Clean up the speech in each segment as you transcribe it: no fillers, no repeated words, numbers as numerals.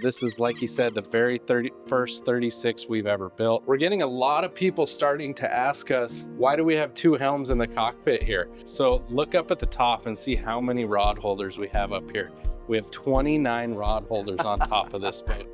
This is, like you said, the very first 36 we've ever built. We're getting a lot of people starting to ask us, why do we have two helms in the cockpit here? So look up at the top and see how many rod holders we have up here. We have 29 rod holders on top of this boat.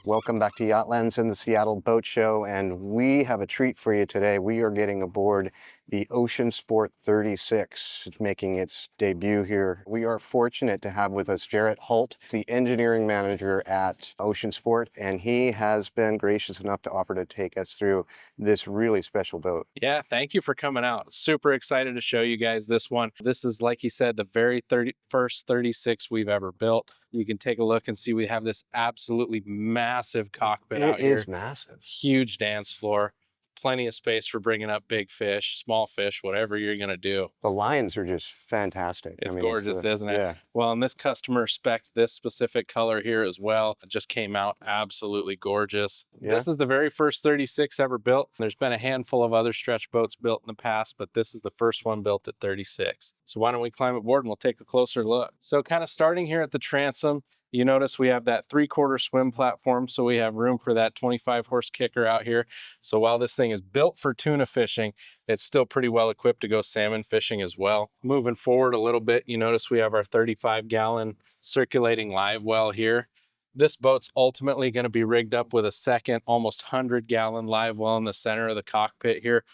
Welcome back to YachtLens and the Seattle Boat Show, and we have a treat for you today. We are getting aboard the Ocean Sport 36. It's making its debut here. We are fortunate to have with us Jarrett Holt, the engineering manager at Ocean Sport, and he has been gracious enough to offer to take us through this really special boat. Yeah, thank you for coming out. Super excited to show you guys this one. This is, like you said, the very first 36 we've ever built. You can take a look and see we have this absolutely massive cockpit out here. It is massive. Huge dance floor. Plenty of space for bringing up big fish, small fish, whatever you're going to do. The lines are just fantastic. It's gorgeous, isn't it? Yeah. Well, and this customer spec'd this specific color here as well. It just came out absolutely gorgeous. Yeah. This is the very first 36 ever built. There's been a handful of other stretch boats built in the past, but this is the first one built at 36. So why don't we climb aboard and we'll take a closer look. So kind of starting here at the transom, you notice we have that 3/4 swim platform, so we have room for that 25 horse kicker out here. So while this thing is built for tuna fishing, it's still pretty well equipped to go salmon fishing as well. Moving forward a little bit, you notice we have our 35-gallon circulating live well here. This boat's ultimately going to be rigged up with a second, almost 100-gallon live well in the center of the cockpit here.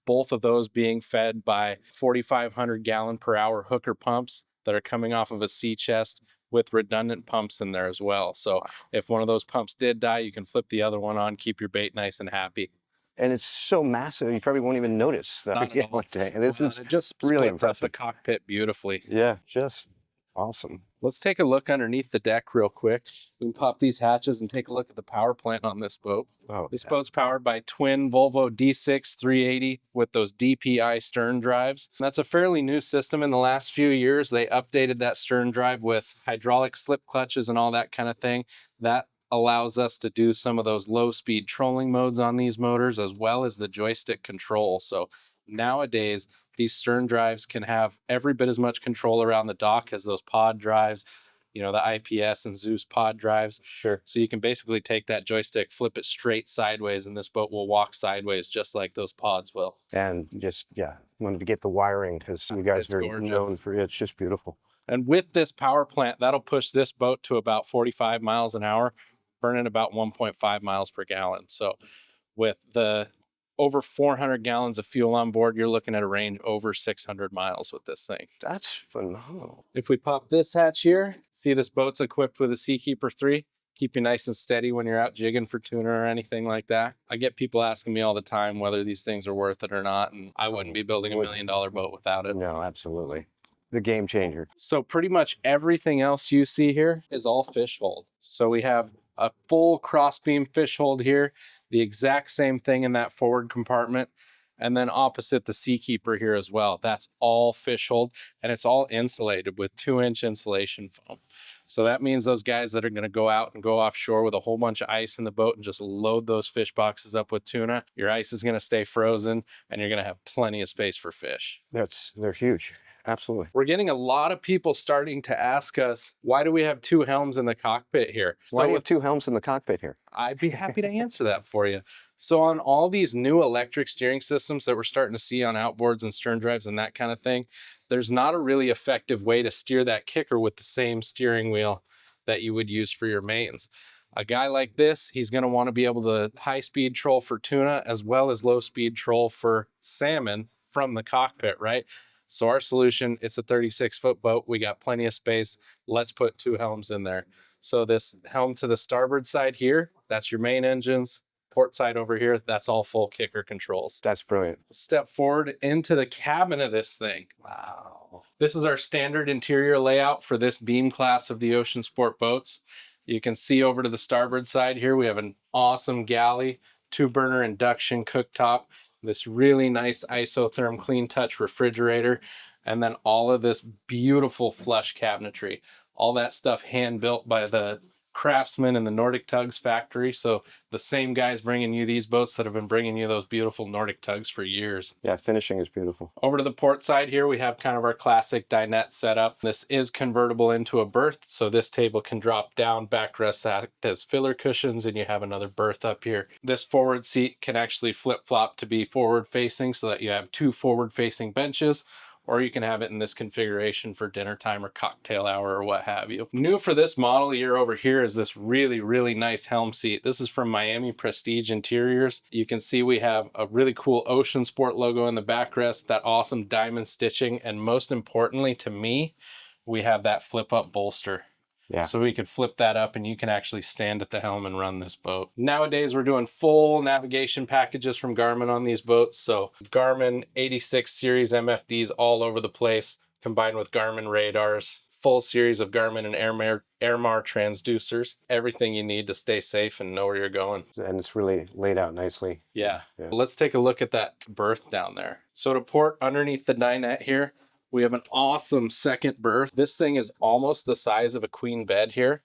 Both of those being fed by 4,500 gallon per hour hooker pumps that are coming off of a sea chest, with redundant pumps in there as well. So if one of those pumps did die, you can flip the other one on, keep your bait nice and happy. And it's so massive, you probably won't even notice that. It just really splits up impressive. the cockpit beautifully. Yeah, just awesome. Let's take a look underneath the deck real quick. We can pop these hatches and take a look at the power plant on this boat. Oh, This boat's powered by twin Volvo D6 380 with those DPI stern drives. That's a fairly new system in the last few years. They updated that stern drive with hydraulic slip clutches and all that kind of thing. That allows us to do some of those low speed trolling modes on these motors, as well as the joystick control. So nowadays, these stern drives can have every bit as much control around the dock as those pod drives, you know, the IPS and Zeus pod drives. Sure. So you can basically take that joystick, flip it straight sideways, and this boat will walk sideways just like those pods will. And just, yeah, wanted to get the wiring because you guys It's are gorgeous. known for it's just beautiful. And with this power plant, that'll push this boat to about 45 miles an hour, burning about 1.5 miles per gallon. So with the over 400 gallons of fuel on board, you're looking at a range over 600 miles with this thing. That's phenomenal. If we pop this hatch here, see this boat's equipped with a Seakeeper 3. Keep you nice and steady when you're out jigging for tuna or anything like that. I get people asking me all the time whether these things are worth it or not, and I wouldn't be building $1 million boat without it. No, absolutely. The game changer. So pretty much everything else you see here is all fish hold. So we have a full crossbeam fish hold here, the exact same thing in that forward compartment, and then opposite the Seakeeper here as well. That's all fish hold, and it's all insulated with 2-inch insulation foam. So that means those guys that are going to go out and go offshore with a whole bunch of ice in the boat and just load those fish boxes up with tuna, your ice is going to stay frozen and you're going to have plenty of space for fish. They're huge. Absolutely. We're getting a lot of people starting to ask us, why do we have two helms in the cockpit here? Why do you have two helms in the cockpit here? I'd be happy to answer that for you. So on all these new electric steering systems that we're starting to see on outboards and stern drives and that kind of thing, there's not a really effective way to steer that kicker with the same steering wheel that you would use for your mains. A guy like this, he's going to want to be able to high-speed troll for tuna as well as low-speed troll for salmon from the cockpit, right? So our solution, it's a 36-foot boat. We got plenty of space. Let's put two helms in there. So this helm to the starboard side here, that's your main engines. Port side over here, that's all full kicker controls. That's brilliant. Step forward into the cabin of this thing. Wow. This is our standard interior layout for this beam class of the Ocean Sport boats. You can see over to the starboard side here, we have an awesome galley, 2-burner induction cooktop, this really nice isotherm clean touch refrigerator, and then all of this beautiful flush cabinetry. All that stuff hand built by the craftsmen in the Nordic Tugs factory. So the same guys bringing you these boats that have been bringing you those beautiful Nordic Tugs for years. Yeah, finishing is beautiful. Over to the port side here, we have kind of our classic dinette setup. This is convertible into a berth, so this table can drop down, backrests act as filler cushions, and you have another berth up here. This forward seat can actually flip-flop to be forward-facing so that you have 2 forward-facing benches, or you can have it in this configuration for dinner time or cocktail hour or what have you. New for this model year over here is this really, really nice Helm seat. This is from Miami Prestige Interiors. You can see we have a really cool Ocean Sport logo in the backrest, that awesome diamond stitching, and most importantly to me, we have that flip-up bolster. Yeah. So we could flip that up and you can actually stand at the helm and run this boat. Nowadays, we're doing full navigation packages from Garmin on these boats. So Garmin 86 series MFDs all over the place, combined with Garmin radars, full series of Garmin and Airmar transducers, everything you need to stay safe and know where you're going. And it's really laid out nicely. Yeah. Let's take a look at that berth down there. So to port underneath the dinette here, we have an awesome second berth. This thing is almost the size of a queen bed here.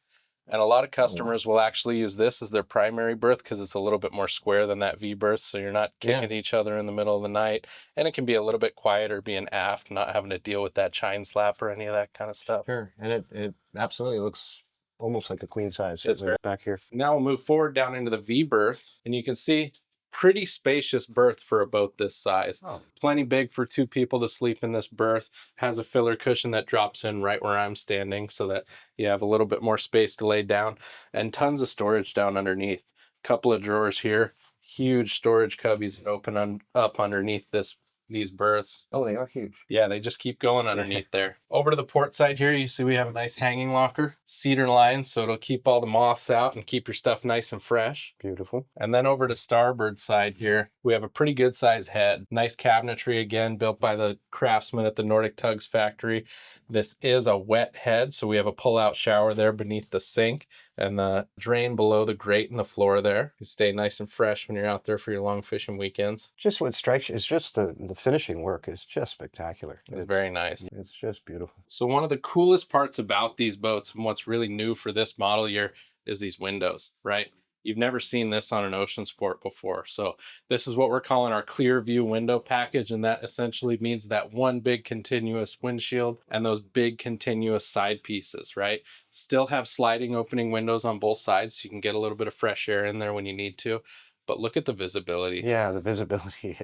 And a lot of customers will actually use this as their primary berth because it's a little bit more square than that V berth. So you're not kicking each other in the middle of the night. And it can be a little bit quieter being aft, not having to deal with that chine slap or any of that kind of stuff. Sure. And it absolutely looks almost like a queen size. It's very back here. Now we'll move forward down into the V berth, and you can see pretty spacious berth for a boat this size. Plenty big for 2 people to sleep in this berth. Has a filler cushion that drops in right where I'm standing so that you have a little bit more space to lay down, and tons of storage down underneath. Couple of drawers here, huge storage cubbies that open up underneath these berths. Oh, they are huge. Yeah, they just keep going underneath there. Over to the port side here, you see we have a nice hanging locker, cedar line, so it'll keep all the moths out and keep your stuff nice and fresh. Beautiful. And then over to starboard side here, we have a pretty good size head. Nice cabinetry, again, built by the craftsmen at the Nordic Tugs factory. This is a wet head, so we have a pull-out shower there beneath the sink and the drain below the grate in the floor there. You stay nice and fresh when you're out there for your long fishing weekends. Just what strikes you is just the finishing work is just spectacular. It's very nice. It's just beautiful. So one of the coolest parts about these boats and what's really new for this model year is these windows, right? You've never seen this on an Ocean Sport before. So this is what we're calling our clear view window package. And that essentially means that one big continuous windshield and those big continuous side pieces, right? Still have sliding opening windows on both sides. So you can get a little bit of fresh air in there when you need to. But look at the visibility. Yeah, the visibility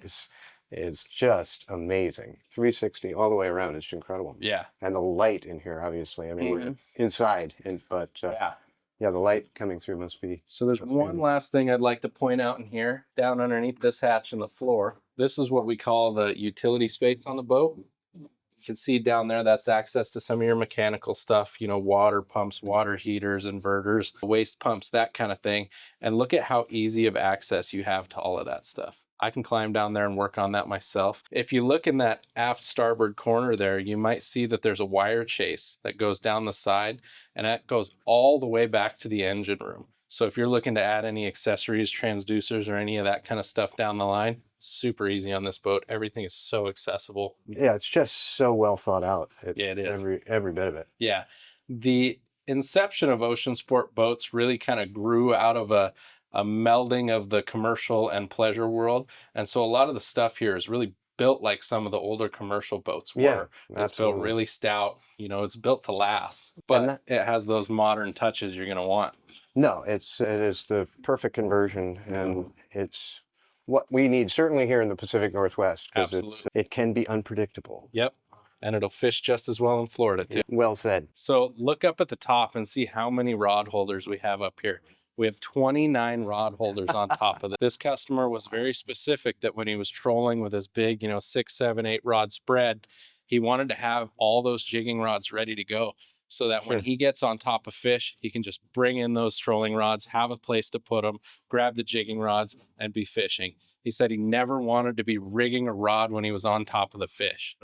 is just amazing. 360 all the way around. It's incredible. Yeah. And the light in here, obviously. I mean, we're inside, but yeah, the light coming through must be. So there's one last thing I'd like to point out in here, down underneath this hatch in the floor. This is what we call the utility space on the boat. You can see down there, that's access to some of your mechanical stuff, you know, water pumps, water heaters, inverters, waste pumps, that kind of thing. And look at how easy of access you have to all of that stuff. I can climb down there and work on that myself. If you look in that aft starboard corner there, you might see that there's a wire chase that goes down the side, and that goes all the way back to the engine room. So if you're looking to add any accessories, transducers, or any of that kind of stuff down the line, super easy on this boat. Everything is so accessible. Yeah, it's just so well thought out. Yeah, it is. Every bit of it. Yeah. The inception of Ocean Sport boats really kind of grew out of a melding of the commercial and pleasure world. And so a lot of the stuff here is really built like some of the older commercial boats were. Yeah, it's built really stout. You know, it's built to last, but it has those modern touches you're going to want. No, it is the perfect conversion, and it's what we need, certainly here in the Pacific Northwest, because it can be unpredictable. Yep. And it'll fish just as well in Florida too. Well said. So look up at the top and see how many rod holders we have up here. We have 29 rod holders on top of it. This customer was very specific that when he was trolling with his big, 6, 7, 8 rod spread, he wanted to have all those jigging rods ready to go so that when he gets on top of fish, he can just bring in those trolling rods, have a place to put them, grab the jigging rods, and be fishing. He said he never wanted to be rigging a rod when he was on top of the fish.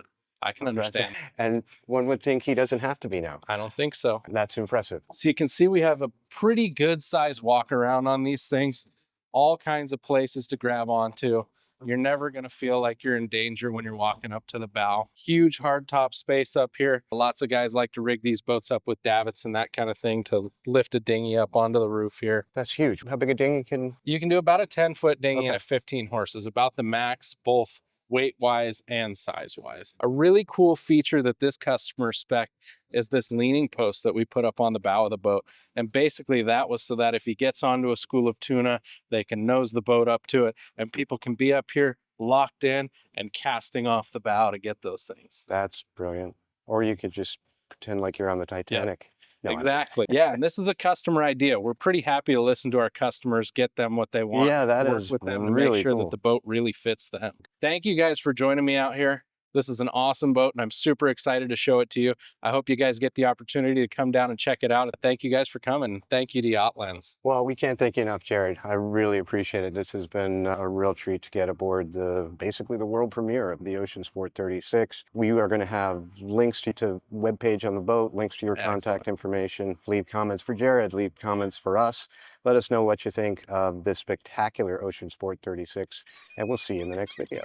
I can understand. And one would think he doesn't have to be now. I don't think so. That's impressive. So you can see we have a pretty good size walk around on these things. All kinds of places to grab onto. You're never going to feel like you're in danger when you're walking up to the bow. Huge hardtop space up here. Lots of guys like to rig these boats up with davits and that kind of thing to lift a dinghy up onto the roof here. That's huge. How big a dinghy can? You can do about a 10-foot dinghy and Okay. a 15 horses, about the max, both weight-wise and size-wise. A really cool feature that this customer spec is this leaning post that we put up on the bow of the boat. And basically that was so that if he gets onto a school of tuna, they can nose the boat up to it and people can be up here locked in and casting off the bow to get those things. That's brilliant. Or you could just pretend like you're on the Titanic. No, exactly. Yeah, and this is a customer idea. We're pretty happy to listen to our customers, get them what they want. Yeah, that work is with them to really make sure cool. that the boat really fits them. Thank you guys for joining me out here. This is an awesome boat and I'm super excited to show it to you. I hope you guys get the opportunity to come down and check it out. Thank you guys for coming. Thank you to YachtLens. Well, we can't thank you enough, Jared. I really appreciate it. This has been a real treat to get aboard basically the world premiere of the Ocean Sport 36. We are going to have links to webpage on the boat, links to your contact information. Leave comments for Jared, leave comments for us. Let us know what you think of this spectacular Ocean Sport 36, and we'll see you in the next video.